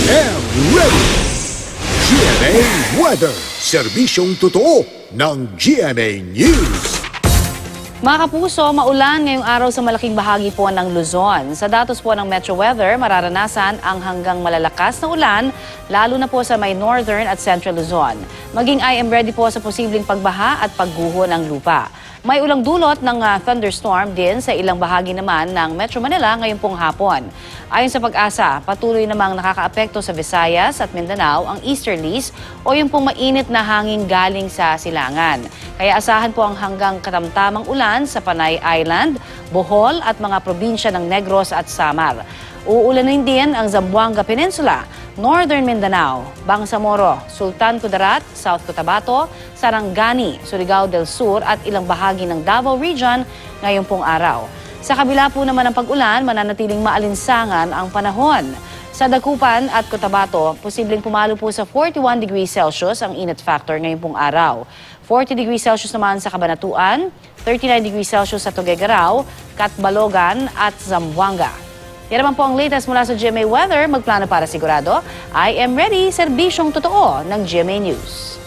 am ready! GMA Weather, serbisyong totoo ng GMA News. Mga kapuso, maulan ngayong araw sa malaking bahagi po ng Luzon. Sa datos po ng Metro Weather, mararanasan ang hanggang malalakas na ulan, lalo na po sa may northern at central Luzon. Maging I am ready po sa posibleng pagbaha at pagguho ng lupa. May ulang dulot ng thunderstorm din sa ilang bahagi naman ng Metro Manila ngayong pong hapon. Ayon sa Pag-asa, patuloy namang nakakaapekto sa Visayas at Mindanao ang easterlies o yung pong mainit na hangin galing sa silangan. Kaya asahan po ang hanggang katamtamang ulan sa Panay Island, Bohol at mga probinsya ng Negros at Samar. Uulanin din ang Zamboanga Peninsula, Northern Mindanao, Bangsamoro, Sultan Kudarat, South Cotabato, Sarangani, Surigao del Sur at ilang bahagi ng Davao Region ngayong pong araw. Sa kabila po naman ng pag-ulan, mananatiling maalinsangan ang panahon. Sa Dagupan at Cotabato, posibleng pumalo po sa 41 degrees Celsius ang init factor ngayong pong araw. 40 degrees Celsius naman sa Cabanatuan, 39 degrees Celsius sa Tuguegarao, Catbalogan at Zamboanga. Yan naman po ang latest mula sa GMA Weather. Magplano para sigurado. I am ready, serbisyong totoo ng GMA News.